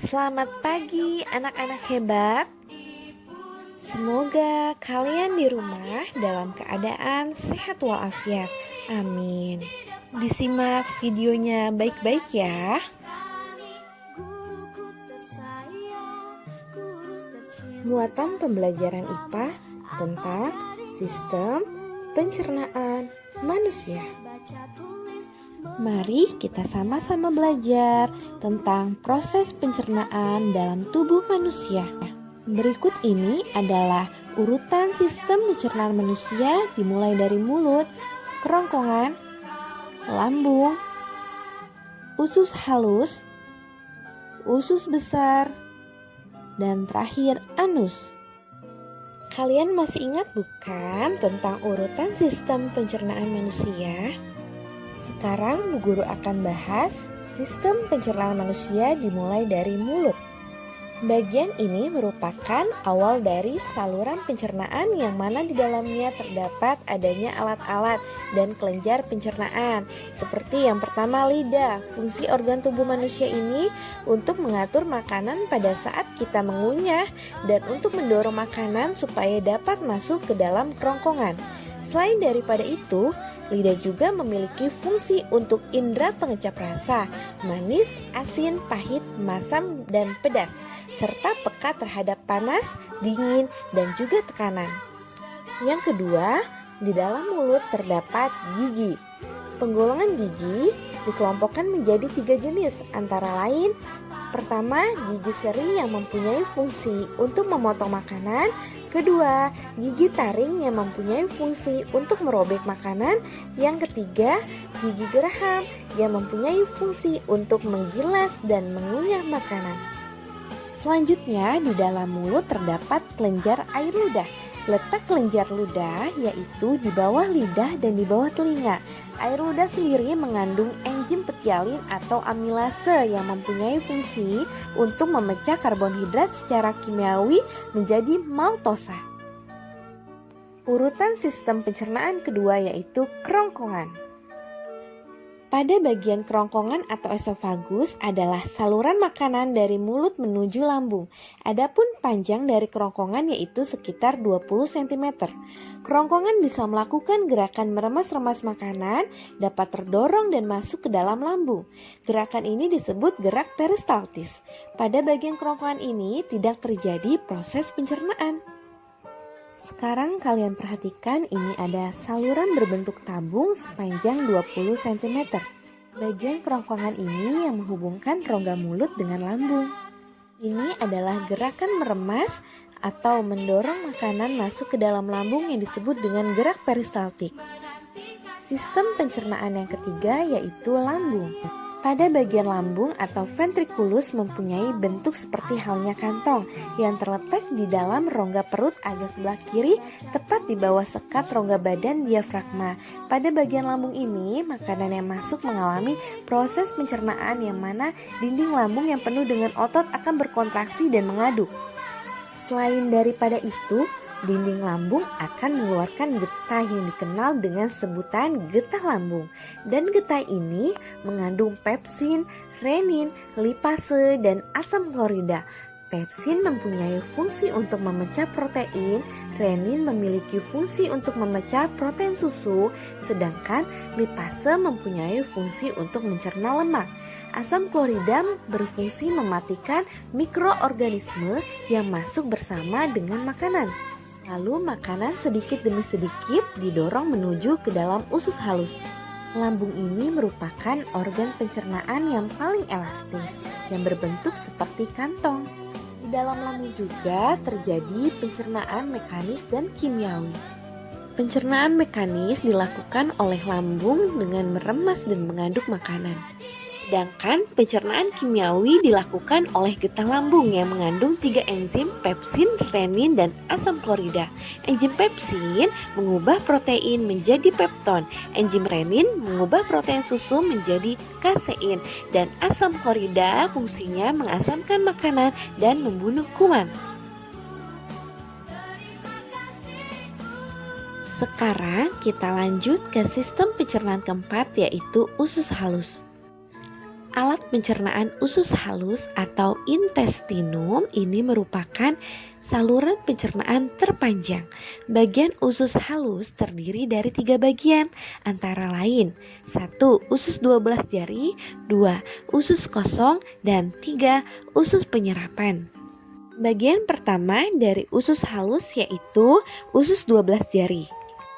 Selamat pagi anak-anak hebat. Semoga kalian di rumah dalam keadaan sehat walafiat. Amin. Disimak videonya baik-baik ya. Muatan pembelajaran IPA tentang sistem pencernaan manusia. Mari kita sama-sama belajar tentang proses pencernaan dalam tubuh manusia. Berikut ini adalah urutan sistem pencernaan manusia dimulai dari mulut, kerongkongan, lambung, usus halus, usus besar, dan terakhir anus. Kalian masih ingat bukan tentang urutan sistem pencernaan manusia? Sekarang Bu Guru akan bahas sistem pencernaan manusia dimulai dari mulut. Bagian ini merupakan awal dari saluran pencernaan yang mana di dalamnya terdapat adanya alat-alat dan kelenjar pencernaan. Seperti yang pertama lidah. Fungsi organ tubuh manusia ini untuk mengatur makanan pada saat kita mengunyah dan untuk mendorong makanan supaya dapat masuk ke dalam kerongkongan. Selain daripada itu, lidah juga memiliki fungsi untuk indera pengecap rasa, manis, asin, pahit, masam, dan pedas, serta peka terhadap panas, dingin, dan juga tekanan. Yang kedua, di dalam mulut terdapat gigi. Penggolongan gigi dikelompokkan menjadi 3 jenis, antara lain: pertama, gigi seri yang mempunyai fungsi untuk memotong makanan. Kedua, gigi taring yang mempunyai fungsi untuk merobek makanan. Yang ketiga, gigi geraham yang mempunyai fungsi untuk menggilas dan mengunyah makanan. Selanjutnya, di dalam mulut terdapat kelenjar air ludah. Letak kelenjar ludah yaitu di bawah lidah dan di bawah telinga. Air ludah sendiri mengandung enzim petialin atau amilase yang mempunyai fungsi untuk memecah karbohidrat secara kimiawi menjadi maltosa. Urutan sistem pencernaan kedua yaitu kerongkongan. Pada bagian kerongkongan atau esofagus adalah saluran makanan dari mulut menuju lambung. Adapun panjang dari kerongkongan yaitu sekitar 20 cm. Kerongkongan bisa melakukan gerakan meremas-remas makanan, dapat terdorong dan masuk ke dalam lambung. Gerakan ini disebut gerak peristaltis. Pada bagian kerongkongan ini tidak terjadi proses pencernaan. Sekarang kalian perhatikan, ini ada saluran berbentuk tabung sepanjang 20 cm. Bagian kerongkongan ini yang menghubungkan rongga mulut dengan lambung. Ini adalah gerakan meremas atau mendorong makanan masuk ke dalam lambung yang disebut dengan gerak peristaltik. Sistem pencernaan yang ketiga yaitu lambung. Pada bagian lambung atau ventriculus mempunyai bentuk seperti halnya kantong yang terletak di dalam rongga perut agak sebelah kiri, tepat di bawah sekat rongga badan diafragma. Pada bagian lambung ini, makanan yang masuk mengalami proses pencernaan yang mana dinding lambung yang penuh dengan otot akan berkontraksi dan mengaduk. Selain daripada itu, dinding lambung akan mengeluarkan getah yang dikenal dengan sebutan getah lambung. Dan getah ini mengandung pepsin, renin, lipase, dan asam klorida. Pepsin mempunyai fungsi untuk memecah protein, renin memiliki fungsi untuk memecah protein susu, sedangkan lipase mempunyai fungsi untuk mencerna lemak. Asam klorida berfungsi mematikan mikroorganisme yang masuk bersama dengan makanan. Lalu makanan sedikit demi sedikit didorong menuju ke dalam usus halus. Lambung ini merupakan organ pencernaan yang paling elastis, yang berbentuk seperti kantong. Di dalam lambung juga terjadi pencernaan mekanis dan kimiawi. Pencernaan mekanis dilakukan oleh lambung dengan meremas dan mengaduk makanan. Sedangkan pencernaan kimiawi dilakukan oleh getah lambung yang mengandung 3 enzim pepsin, renin, dan asam klorida. Enzim pepsin mengubah protein menjadi pepton, enzim renin mengubah protein susu menjadi kasein, dan asam klorida fungsinya mengasamkan makanan dan membunuh kuman. Sekarang kita lanjut ke sistem pencernaan keempat yaitu usus halus. Alat pencernaan usus halus atau intestinum ini merupakan saluran pencernaan terpanjang. Bagian usus halus terdiri dari 3 bagian, antara lain 1. Usus 12 jari, 2. Usus kosong, dan 3. Usus penyerapan. Bagian pertama dari usus halus yaitu usus 12 jari.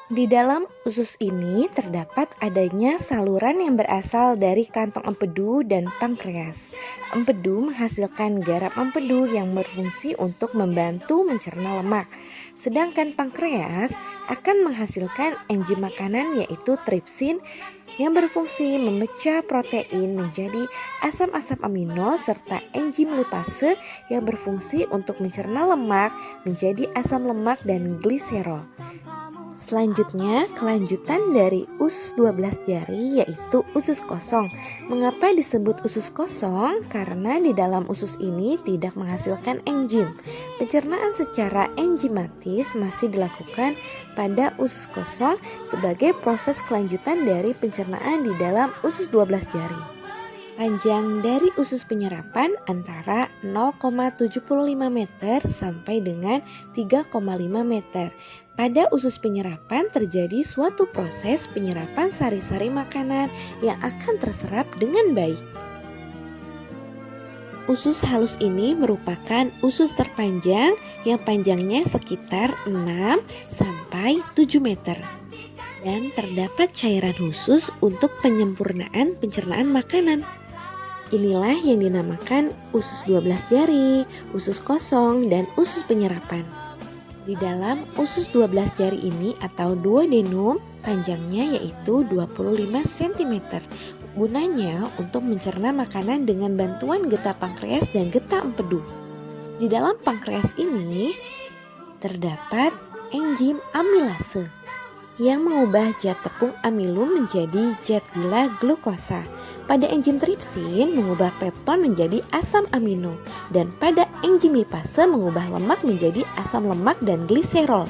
Di dalam usus ini terdapat adanya saluran yang berasal dari kantong empedu dan pankreas. Empedu menghasilkan garam empedu yang berfungsi untuk membantu mencerna lemak. Sedangkan pankreas akan menghasilkan enzim makanan yaitu tripsin yang berfungsi memecah protein menjadi asam-asam amino serta enzim lipase yang berfungsi untuk mencerna lemak menjadi asam lemak dan gliserol. Selanjutnya, kelanjutan dari usus 12 jari yaitu usus kosong. Mengapa disebut usus kosong? Karena di dalam usus ini tidak menghasilkan enzim. Pencernaan secara enzimatis masih dilakukan pada usus kosong sebagai proses kelanjutan dari pencernaan di dalam usus 12 jari. Panjang dari usus penyerapan antara 0,75 meter sampai dengan 3,5 meter. Pada usus penyerapan terjadi suatu proses penyerapan sari-sari makanan yang akan terserap dengan baik. Usus halus ini merupakan usus terpanjang yang panjangnya sekitar 6 sampai 7 meter. Dan terdapat cairan khusus untuk penyempurnaan pencernaan makanan. Inilah yang dinamakan usus 12 jari, usus kosong, dan usus penyerapan. Di dalam usus 12 jari ini atau duodenum panjangnya yaitu 25 cm. Gunanya untuk mencerna makanan dengan bantuan getah pankreas dan getah empedu. Di dalam pankreas ini terdapat enzim amilase yang mengubah zat tepung amilum menjadi zat gula glukosa. Pada enzim tripsin mengubah pepton menjadi asam amino, dan pada enzim lipase mengubah lemak menjadi asam lemak dan gliserol.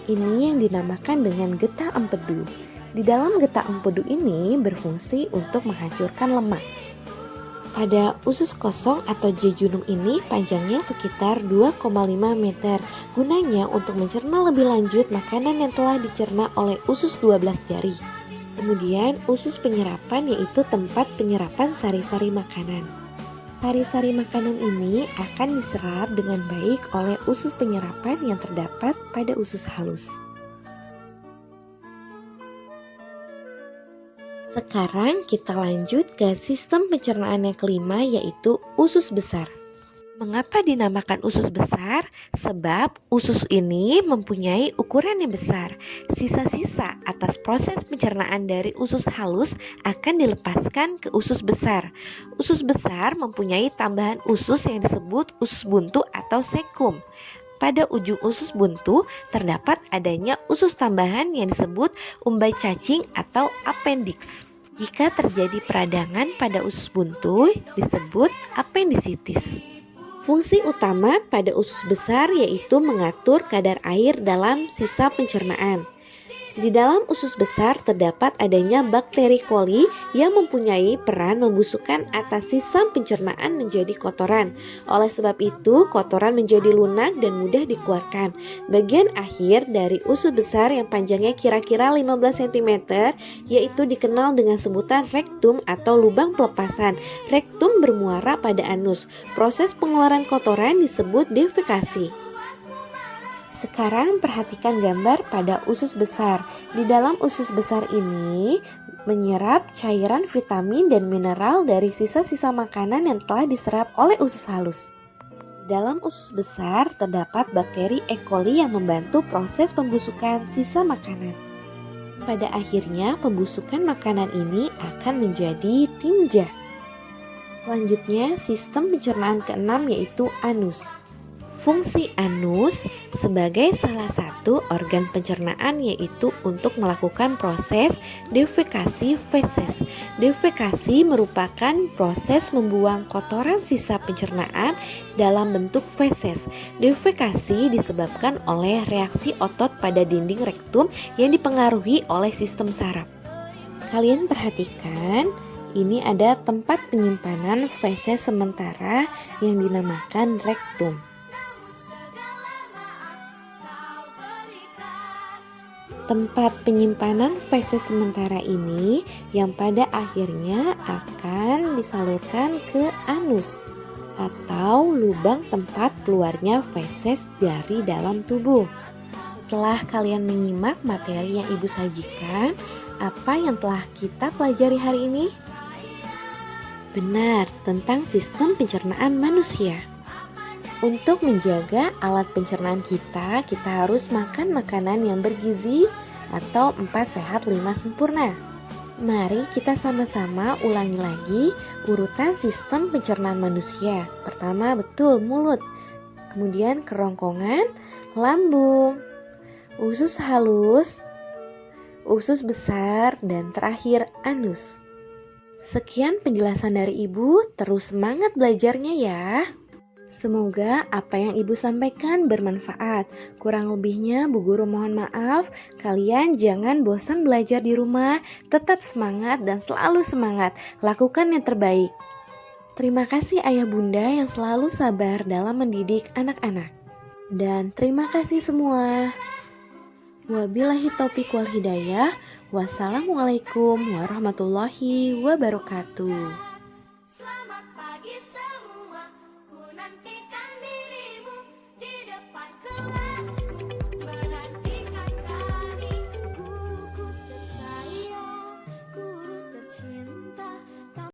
Ini yang dinamakan dengan getah empedu. Di dalam getah empedu ini berfungsi untuk menghancurkan lemak. Pada usus kosong atau jejunum ini panjangnya sekitar 2,5 meter. Gunanya untuk mencerna lebih lanjut makanan yang telah dicerna oleh usus 12 jari. Kemudian usus penyerapan yaitu tempat penyerapan sari-sari makanan. Sari-sari makanan ini akan diserap dengan baik oleh usus penyerapan yang terdapat pada usus halus. Sekarang kita lanjut ke sistem pencernaan yang kelima yaitu usus besar. Mengapa dinamakan usus besar? Sebab usus ini mempunyai ukuran yang besar. Sisa-sisa atas proses pencernaan dari usus halus akan dilepaskan ke usus besar. Usus besar mempunyai tambahan usus yang disebut usus buntu atau sekum. Pada ujung usus buntu terdapat adanya usus tambahan yang disebut umbai cacing atau appendix. Jika terjadi peradangan pada usus buntu disebut appendicitis. Fungsi utama pada usus besar yaitu mengatur kadar air dalam sisa pencernaan. Di dalam usus besar terdapat adanya bakteri coli yang mempunyai peran membusukkan atas sisa pencernaan menjadi kotoran. Oleh sebab itu, kotoran menjadi lunak dan mudah dikeluarkan. Bagian akhir dari usus besar yang panjangnya kira-kira 15 cm yaitu dikenal dengan sebutan rektum atau lubang pelepasan. Rektum bermuara pada anus. Proses pengeluaran kotoran disebut defekasi. Sekarang perhatikan gambar pada usus besar. Di dalam usus besar ini menyerap cairan vitamin dan mineral dari sisa-sisa makanan yang telah diserap oleh usus halus. Dalam usus besar terdapat bakteri E. coli yang membantu proses pembusukan sisa makanan. Pada akhirnya pembusukan makanan ini akan menjadi tinja. Selanjutnya sistem pencernaan keenam yaitu anus. Fungsi anus sebagai salah satu organ pencernaan yaitu untuk melakukan proses defekasi feses. Defekasi merupakan proses membuang kotoran sisa pencernaan dalam bentuk feses. Defekasi disebabkan oleh reaksi otot pada dinding rektum yang dipengaruhi oleh sistem saraf. Kalian perhatikan, Ini ada tempat penyimpanan feses sementara yang dinamakan rektum. Tempat penyimpanan feses sementara ini yang pada akhirnya akan disalurkan ke anus atau lubang tempat keluarnya feses dari dalam tubuh. Setelah kalian menyimak materi yang Ibu sajikan, apa yang telah kita pelajari hari ini? Benar, tentang sistem pencernaan manusia. Untuk menjaga alat pencernaan kita harus makan makanan yang bergizi atau 4 sehat 5 sempurna. Mari kita sama-sama ulangi lagi urutan sistem pencernaan manusia. Pertama, betul, mulut. Kemudian kerongkongan, lambung, usus halus, usus besar, dan terakhir anus. Sekian penjelasan dari Ibu, terus semangat belajarnya ya. Semoga apa yang Ibu sampaikan bermanfaat. Kurang lebihnya Bu Guru mohon maaf. Kalian jangan bosan belajar di rumah. Tetap semangat dan selalu semangat. Lakukan yang terbaik. Terima kasih Ayah Bunda yang selalu sabar dalam mendidik anak-anak. Dan terima kasih semua. Wabillahi taufiq wal hidayah. Wassalamualaikum warahmatullahi wabarakatuh.